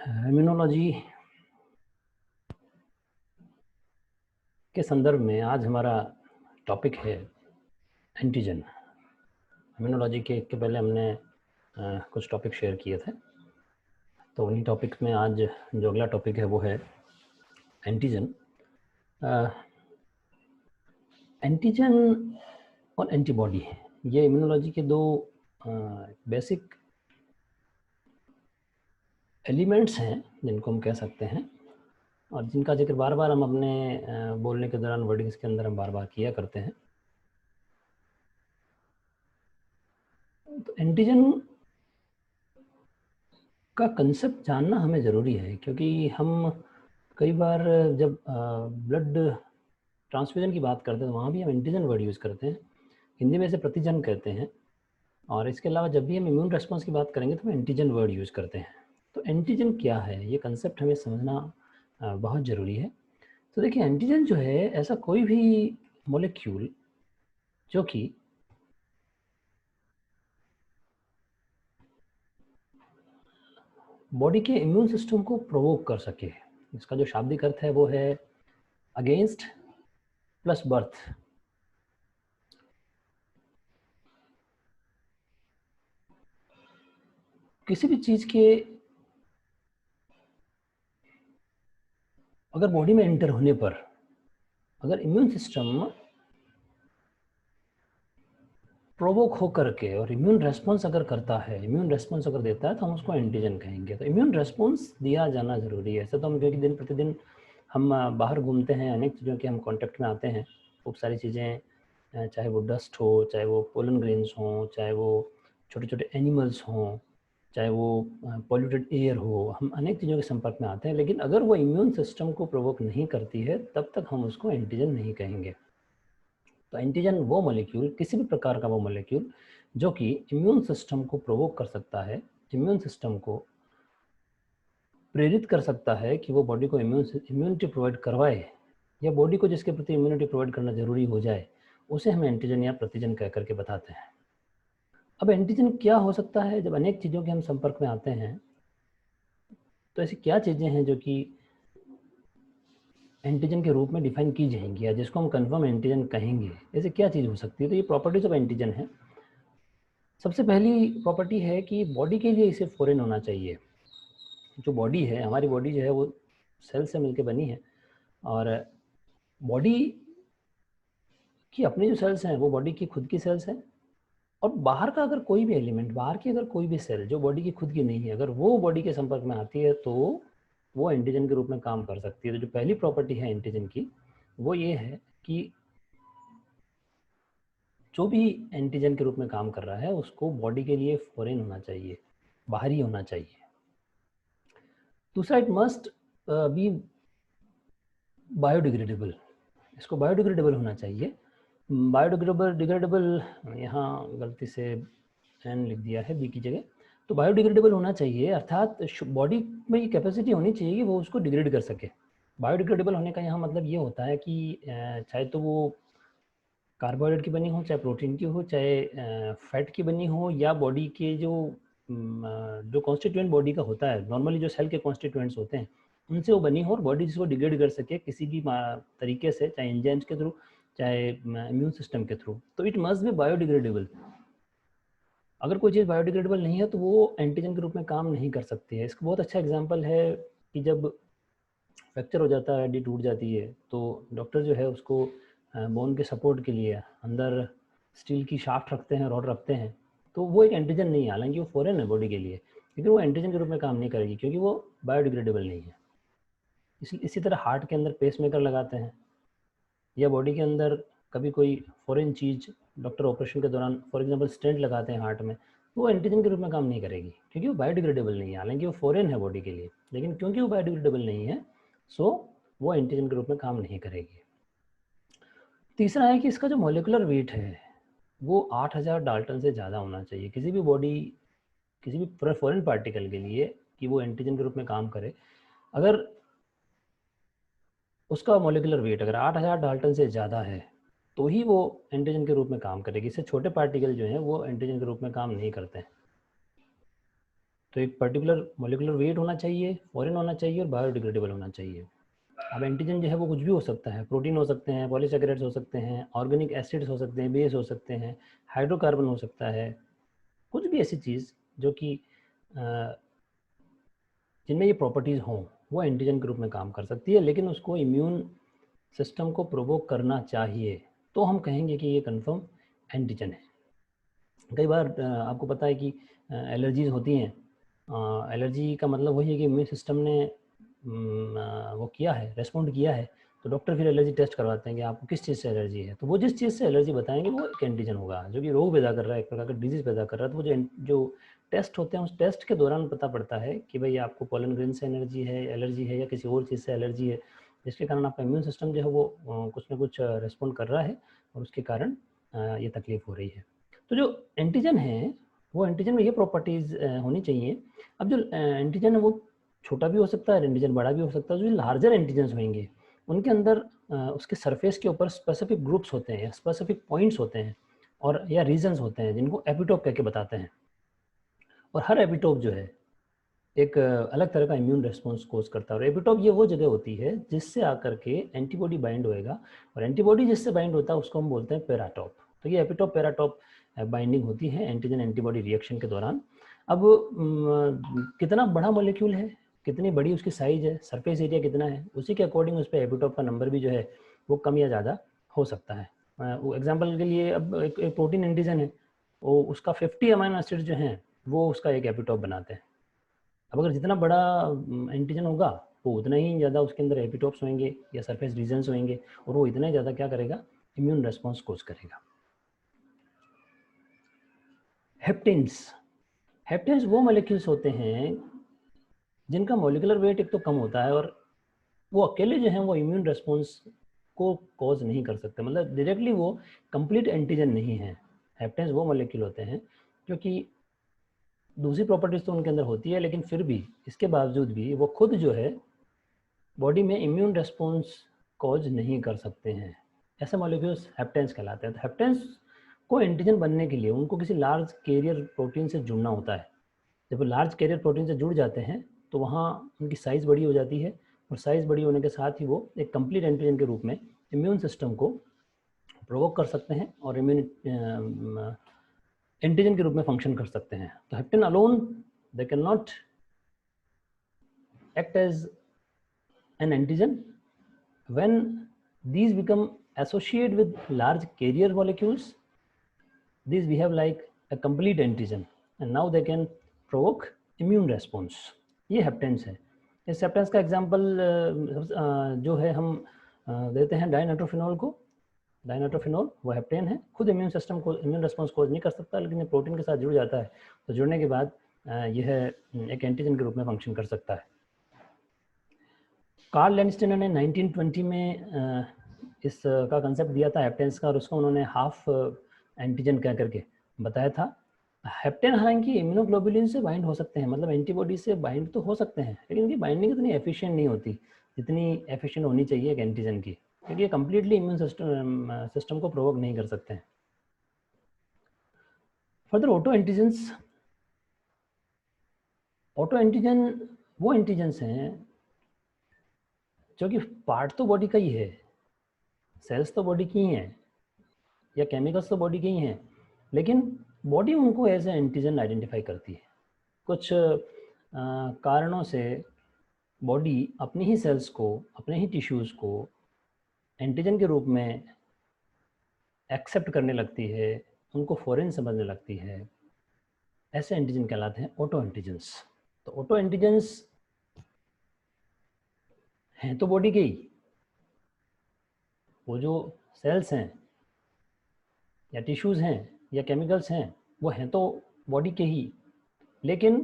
Immunology के संदर्भ में आज हमारा टॉपिक है एंटीजन। इम्यूनोलॉजी के पहले हमने कुछ टॉपिक शेयर किए थे, तो उन्हीं टॉपिक में आज जो अगला टॉपिक है वो है एंटीजन। एंटीजन और एंटीबॉडी है, ये इम्यूनोलॉजी के दो बेसिक एलिमेंट्स हैं जिनको हम कह सकते हैं, और जिनका जिक्र बार बार हम अपने बोलने के दौरान वर्डिंग्स के अंदर हम बार बार किया करते हैं। तो एंटीजन का कंसेप्ट जानना हमें ज़रूरी है, क्योंकि हम कई बार जब ब्लड ट्रांसफ्यूजन की बात करते हैं तो वहाँ भी हम एंटीजन वर्ड यूज़ करते हैं। हिंदी में इसे प्रतिजन कहते हैं, और इसके अलावा जब भी हम इम्यून रेस्पॉन्स की बात करेंगे तो हम एंटीजन वर्ड यूज़ करते हैं। तो एंटीजन क्या है, ये कंसेप्ट हमें समझना बहुत ज़रूरी है। तो देखिए, एंटीजन जो है ऐसा कोई भी मॉलिक्यूल जो कि बॉडी के इम्यून सिस्टम को प्रोवोक कर सके। इसका जो शाब्दिक अर्थ है वो है अगेंस्ट प्लस बर्थ। किसी भी चीज़ के अगर बॉडी में एंटर होने पर अगर इम्यून सिस्टम प्रोवोक होकर के और इम्यून रेस्पॉन्स अगर करता है, इम्यून रेस्पॉन्स अगर देता है, तो हम उसको एंटीजन कहेंगे। तो इम्यून रेस्पॉन्स दिया जाना ज़रूरी है। ऐसा तो हम, क्योंकि दिन प्रतिदिन हम बाहर घूमते हैं, अनेक चीज़ों के हम कांटेक्ट में आते हैं, खूब सारी चीज़ें, चाहे वो डस्ट हो, चाहे वो पोलन ग्रेन्स हों, चाहे वो छोटे छोटे एनिमल्स हों, चाहे वो पॉल्यूटेड एयर हो, हम अनेक चीज़ों के संपर्क में आते हैं। लेकिन अगर वो इम्यून सिस्टम को प्रोवोक नहीं करती है, तब तक हम उसको एंटीजन नहीं कहेंगे। तो एंटीजन वो मॉलिक्यूल, किसी भी प्रकार का वो मॉलिक्यूल जो कि इम्यून सिस्टम को प्रोवोक कर सकता है, इम्यून सिस्टम को प्रेरित कर सकता है कि वो बॉडी को इम्यूनिटी प्रोवाइड करवाए, या बॉडी को जिसके प्रति इम्यूनिटी प्रोवाइड करना जरूरी हो जाए, उसे हम एंटीजन या प्रतिजन कह करके बताते हैं। अब एंटीजन क्या हो सकता है? जब अनेक चीज़ों के हम संपर्क में आते हैं, तो ऐसी क्या चीज़ें हैं जो कि एंटीजन के रूप में डिफाइन की जाएंगी, या जिसको हम कंफर्म एंटीजन कहेंगे? ऐसे क्या चीज़ हो सकती है? तो ये प्रॉपर्टीज ऑफ एंटीजन है। सबसे पहली प्रॉपर्टी है कि बॉडी के लिए इसे फॉरेन होना चाहिए। जो बॉडी है, हमारी बॉडी जो है वो सेल से मिलकर बनी है, और बॉडी की अपनी जो सेल्स हैं वो बॉडी की खुद की सेल्स हैं, और बाहर का अगर कोई भी एलिमेंट, बाहर की अगर कोई भी सेल जो बॉडी की खुद की नहीं है, अगर वो बॉडी के संपर्क में आती है, तो वो एंटीजन के रूप में काम कर सकती है। तो जो पहली प्रॉपर्टी है एंटीजन की, वो ये है कि जो भी एंटीजन के रूप में काम कर रहा है उसको बॉडी के लिए फॉरेन होना चाहिए, बाहरी होना चाहिए। दूसरा, इट मस्ट बी बायोडिग्रेडेबल। इसको बायोडिग्रेडेबल होना चाहिए। डिग्रेडेबल, यहाँ गलती से एन लिख दिया है बी की जगह। तो बायोडिग्रेडेबल होना चाहिए, अर्थात बॉडी में ये कैपेसिटी होनी चाहिए कि वो उसको डिग्रेड कर सके। बायोडिग्रेडेबल होने का यहाँ मतलब ये होता है कि चाहे तो वो कार्बोहाइड्रेट की बनी हो, चाहे प्रोटीन की हो, चाहे फैट की बनी हो, या बॉडी के जो कॉन्स्टिट्यूएंट बॉडी का होता है, नॉर्मली जो सेल के कॉन्स्टिट्यूएंट्स होते हैं, उनसे वो बनी हो, और बॉडी जिसको डिग्रेड कर सके किसी भी तरीके से, चाहे एंजाइम्स के थ्रू, चाहे इम्यून सिस्टम के थ्रू। तो इट मस्ट बी बायोडिग्रेडेबल। अगर कोई चीज़ बायोडिग्रेडेबल नहीं है तो वो एंटीजन के रूप में काम नहीं कर सकती है। इसका बहुत अच्छा एग्जांपल है कि जब फ्रैक्चर हो जाता है, हड्डी टूट जाती है, तो डॉक्टर जो है उसको बोन के सपोर्ट के लिए अंदर स्टील की शाफ्ट रखते हैं, रॉड रखते हैं। तो वो एक एंटीजन नहीं है, हालांकि वो फॉरेन है बॉडी के लिए, लेकिन वो एंटीजन के रूप में काम नहीं करेगी, क्योंकि वो बायोडिग्रेडेबल नहीं है। इसी तरह हार्ट के अंदर पेसमेकर लगाते हैं, या बॉडी के अंदर कभी कोई फॉरेन चीज़ डॉक्टर ऑपरेशन के दौरान फॉर एग्जांपल स्टेंट लगाते हैं हार्ट में, वो एंटीजन के रूप में काम नहीं करेगी, क्योंकि वो बायोडिग्रेडेबल नहीं है। हालांकि वो फॉरेन है बॉडी के लिए, लेकिन क्योंकि वो बायोडिग्रेडेबल नहीं है, सो वो एंटीजन के रूप में काम नहीं करेगी। तीसरा है कि इसका जो मॉलिक्यूलर वेट है वो 8000 डाल्टन से ज़्यादा होना चाहिए किसी भी बॉडी, किसी भी फॉरेन पार्टिकल के लिए, कि वो एंटीजन के रूप में काम करे। अगर उसका मॉलिक्यूलर वेट अगर 8000 डाल्टन से ज़्यादा है, तो ही वो एंटीजन के रूप में काम करेगी। इससे छोटे पार्टिकल जो हैं वो एंटीजन के रूप में काम नहीं करते हैं। तो एक पर्टिकुलर मोलिकुलर वेट होना चाहिए, फॉरेन होना चाहिए और बायोडिग्रेडेबल होना चाहिए। अब एंटीजन जो है वो कुछ भी हो सकता है, प्रोटीन हो सकते हैं, पॉलीसैकेराइड्स हो सकते हैं, ऑर्गेनिक एसिड्स हो सकते हैं, बेस हो सकते हैं, हाइड्रोकार्बन हो सकता है, कुछ भी ऐसी चीज़ जो कि जिनमें ये प्रॉपर्टीज़ हों वो एंटीजन के रूप में काम कर सकती है, लेकिन उसको इम्यून सिस्टम को प्रोवोक करना चाहिए, तो हम कहेंगे कि ये कन्फर्म एंटीजन है। कई बार आपको पता है कि एलर्जीज़ होती हैं। एलर्जी का मतलब वही है कि इम्यून सिस्टम ने वो किया है, रेस्पॉन्ड किया है, तो डॉक्टर फिर एलर्जी टेस्ट करवाते हैं कि आपको किस चीज़ से एलर्जी है। तो वो जिस चीज़ से एलर्जी बताएंगे वो एक एंटीजन होगा, जो कि रोग पैदा कर रहा है, एक प्रकार का डिजीज़ पैदा कर रहा है। तो वो जो टेस्ट होते हैं उस टेस्ट के दौरान पता पड़ता है कि भाई आपको पोलन ग्रेन से एलर्जी है या किसी और चीज़ से एलर्जी है, जिसके कारण आपका इम्यून सिस्टम जो है वो कुछ ना कुछ रिस्पॉन्ड कर रहा है और उसके कारण ये तकलीफ़ हो रही है। तो जो एंटीजन है वो एंटीजन में ये प्रॉपर्टीज़ होनी चाहिए। अब जो एंटीजन है वो छोटा भी हो सकता है, एंटीजन बड़ा भी हो सकता है। जो लार्जर एंटीजन्स होंगे उनके अंदर उसके सरफेस के ऊपर स्पेसिफिक ग्रुप्स होते हैं, स्पेसिफिक पॉइंट्स होते हैं और या रीजन्स होते हैं जिनको एपिटोप कह के बताते हैं। और हर एपिटोप जो है एक अलग तरह का इम्यून रेस्पॉन्स कोज करता है। और एपिटोप ये वो जगह होती है जिससे आकर के एंटीबॉडी बाइंड होएगा, और एंटीबॉडी जिससे बाइंड होता है उसको हम बोलते हैं पेराटॉप। तो ये एपिटोप पेराटॉप बाइंडिंग होती है एंटीजन एंटीबॉडी रिएक्शन के दौरान। अब कितना बड़ा मॉलिक्यूल है, कितनी बड़ी उसकी साइज है, सरफेस एरिया कितना है, उसी के अकॉर्डिंग उस पर एपिटोप का नंबर भी जो है वो कम या ज़्यादा हो सकता है। वो एग्जाम्पल के लिए अब एक प्रोटीन एंटीजन है, वो उसका 50 अमाइनो एसिड जो हैं वो उसका एक एपिटोप बनाते हैं। अब अगर जितना बड़ा एंटीजन होगा वो उतना ही ज़्यादा उसके अंदर एपिटोप्स होंगे या सरफेस रीजन्स होंगे, और वो इतना ही ज़्यादा क्या करेगा, इम्यून रेस्पॉन्स कोज करेगा। हेप्टेन्स, हेप्टेन्स वो मॉलिक्यूल्स होते हैं जिनका मॉलिकुलर वेट एक तो कम होता है, और वो अकेले जो हैं वो इम्यून रेस्पॉन्स को कॉज नहीं कर सकते, मतलब डायरेक्टली वो कंप्लीट एंटीजन नहीं है। हेप्टेन्स वो मॉलिक्यूल होते हैं जो कि दूसरी प्रॉपर्टीज तो उनके अंदर होती है, लेकिन फिर भी इसके बावजूद भी वो खुद जो है बॉडी में इम्यून रेस्पॉन्स कॉज नहीं कर सकते हैं। ऐसे मॉलिक्यूल्स हेप्टेन्स कहलाते हैं। तो हेप्टेन्स को एंटीजन बनने के लिए उनको किसी लार्ज कैरियर प्रोटीन से जुड़ना होता है। जब वो लार्ज कैरियर प्रोटीन से जुड़ जाते हैं तो वहाँ उनकी साइज़ बड़ी हो जाती है, और साइज़ बड़ी होने के साथ ही वो एक कंप्लीट एंटीजन के रूप में इम्यून सिस्टम को प्रोवोक कर सकते हैं और इम्यून एंटीजन के रूप में फंक्शन कर सकते हैं। तो hapten alone they can not act as an antigen. When these become associated with large carrier molecules, these behave like a complete antigen, and now they can provoke immune response. ये हेप्टेन्स है। इस हेप्टेन्स का example जो है हम देते हैं dinitrophenol को। डाइनाइट्रोफिनॉल वो हेप्टेन है, खुद इम्यून सिस्टम को इम्यून रेस्पॉन्स कोज नहीं कर सकता, लेकिन ये प्रोटीन के साथ जुड़ जाता है, तो जुड़ने के बाद यह एक एंटीजन के रूप में फंक्शन कर सकता है। कार्ल लैंडस्टेनर ने 1920 में इसका कंसेप्ट दिया था हेप्टेन्स का, और उसको उन्होंने हाफ एंटीजन कह करके बताया था। हेप्टेन हालांकि इम्यूनोग्लोबुलिन से बाइंड हो सकते हैं, मतलब एंटीबॉडी से बाइंड तो हो सकते हैं, लेकिन इनकी बाइंडिंग इतनी एफिशिएंट नहीं होती जितनी एफिशिएंट होनी चाहिए एक एंटीजन की, क्योंकि ये कम्प्लीटली इम्यून सिस्टम को प्रोवोक नहीं कर सकते हैं। फर्दर ऑटो एंटीजन वो एंटीजन्स हैं जो कि पार्ट तो बॉडी का ही है, सेल्स तो बॉडी की ही हैं या केमिकल्स तो बॉडी के ही हैं, लेकिन बॉडी उनको एज ए एंटीजन आइडेंटिफाई करती है। कुछ कारणों से बॉडी अपनी ही सेल्स को, अपने ही टिश्यूज़ को एंटीजन के रूप में एक्सेप्ट करने लगती है, उनको फॉरेन समझने लगती है। ऐसे एंटीजन कहलाते हैं ऑटो एंटीजन्स। तो ऑटो एंटीजन्स हैं तो बॉडी के ही, वो जो सेल्स हैं या टिश्यूज़ हैं या केमिकल्स हैं वो हैं तो बॉडी के ही, लेकिन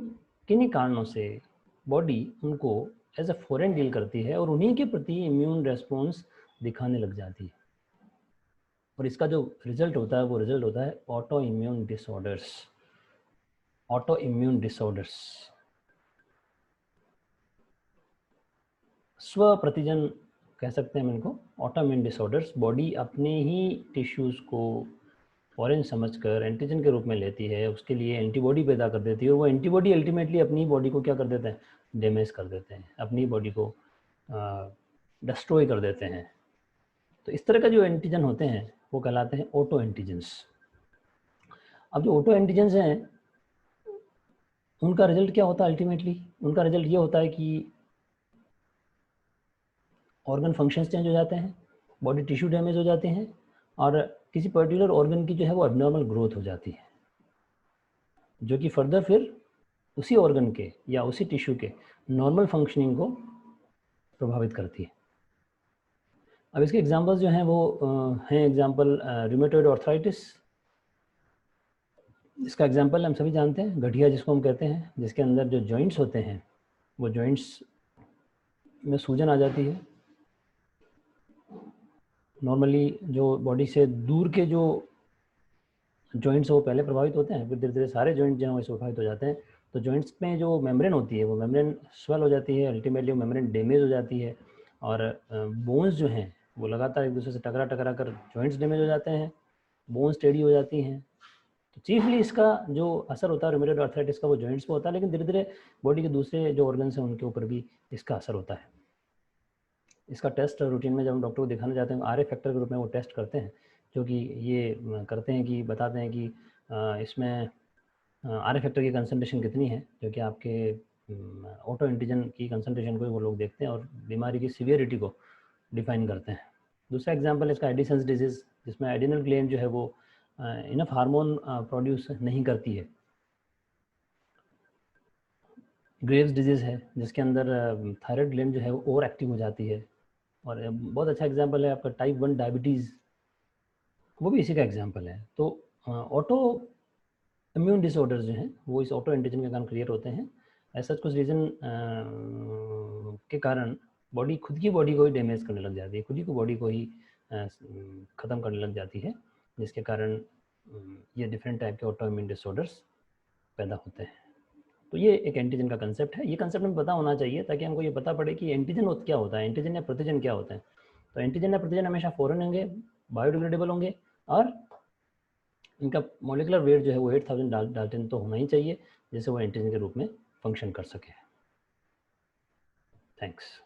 किन्हीं कारणों से बॉडी उनको एज ए फॉरेन डील करती है और उन्हीं के प्रति इम्यून रेस्पॉन्स दिखाने लग जाती है, और इसका जो रिजल्ट होता है वो रिजल्ट होता है auto immune disorders. Auto immune disorders, स्व प्रतिजन कह सकते हैं हम इनको। ऑटो इम्यून डिसऑर्डर्स, बॉडी अपने ही टिश्यूज़ को फॉरेन समझकर एंटीजन के रूप में लेती है, उसके लिए एंटीबॉडी पैदा कर देती है, और वो एंटीबॉडी अल्टीमेटली अपनी बॉडी को क्या कर देते हैं, डैमेज कर देते हैं, अपनी बॉडी को डिस्ट्रॉय कर देते हैं। तो इस तरह का जो एंटीजन होते हैं वो कहलाते हैं ऑटो एंटीजेंस। अब जो ऑटो एंटीजेंस हैं उनका रिजल्ट क्या होता है, अल्टीमेटली उनका रिजल्ट ये होता है कि ऑर्गन फंक्शंस चेंज हो जाते हैं, बॉडी टिश्यू डैमेज हो जाते हैं, और किसी पर्टिकुलर ऑर्गन की जो है वो एबनॉर्मल ग्रोथ हो जाती है, जो कि फर्दर फिर उसी ऑर्गन के या उसी टिश्यू के नॉर्मल फंक्शनिंग को प्रभावित करती है। अब इसके एग्जांपल्स जो हैं वो हैं एग्जांपल रूमेटॉइड आर्थराइटिस। इसका एग्जांपल हम सभी जानते हैं, गठिया जिसको हम कहते हैं, जिसके अंदर जो जॉइंट्स होते हैं वो जॉइंट्स में सूजन आ जाती है। नॉर्मली जो बॉडी से दूर के जो जॉइंट्स वो पहले प्रभावित होते हैं, फिर धीरे धीरे सारे जॉइंट जो हैं वैसे प्रभावित हो जाते हैं। तो जॉइंट्स में जो मेम्ब्रेन होती है वो मेम्ब्रेन स्वेल हो जाती है, अल्टीमेटली वो मेम्ब्रेन डैमेज हो जाती है, और बोन्स जो हैं वो लगातार एक दूसरे से टकरा टकरा कर जॉइंट्स डैमेज हो जाते हैं, बोन्स टेढ़ी हो जाती हैं। तो चीफली इसका जो असर होता है रूमेटॉइड आर्थराइटिस का वो जॉइंट्स पे होता है, लेकिन धीरे धीरे बॉडी के दूसरे जो ऑर्गन्स हैं उनके ऊपर भी इसका असर होता है। इसका टेस्ट रूटीन में जब हम डॉक्टर को दिखाने जाते हैं आर फैक्टर के रूप में वो टेस्ट करते हैं, जो कि ये करते हैं कि बताते हैं कि इसमें आर फैक्टर की कंसंट्रेशन कितनी है, जो कि आपके ऑटो एंटीजन की कंसंट्रेशन को वो लोग देखते हैं और बीमारी की सीवियरिटी को डिफाइन करते हैं। दूसरा एग्जांपल इसका एडिसन्स डिजीज़, जिसमें एडिनल ग्लैंड जो है वो इनफ हार्मोन प्रोड्यूस नहीं करती है। ग्रेव्स डिजीज़ है जिसके अंदर थायराइड ग्लैंड जो है वो ओवर एक्टिव हो जाती है। और बहुत अच्छा एग्जांपल है आपका टाइप 1 डायबिटीज़, वो भी इसी का एग्जांपल है। तो ऑटो इम्यून डिसऑर्डर्स जो हैं वो इस ऑटो एंटीजन के कारण क्रिएट होते हैं। ऐसा कुछ रीज़न के कारण बॉडी खुद की बॉडी को ही डैमेज करने लग जाती है, खुद ही को बॉडी को ही ख़त्म करने लग जाती है, जिसके कारण ये डिफरेंट टाइप के ऑटो इम्यून डिसऑर्डर्स पैदा होते हैं। तो ये एक एंटीजन का कंसेप्ट है, ये कंसेप्ट हमें पता होना चाहिए ताकि हमको ये पता पड़े कि एंटीजन क्या होता है, एंटीजन या प्रतिजन क्या होता है। तो एंटीजन या प्रतिजन हमेशा फॉरेन होंगे, बायोडिग्रेडेबल होंगे, और इनका मॉलिक्यूलर वेट जो है वो 8000 डाल्टन तो होना ही चाहिए, जिससे वो एंटीजन के रूप में फंक्शन कर सके। थैंक्स।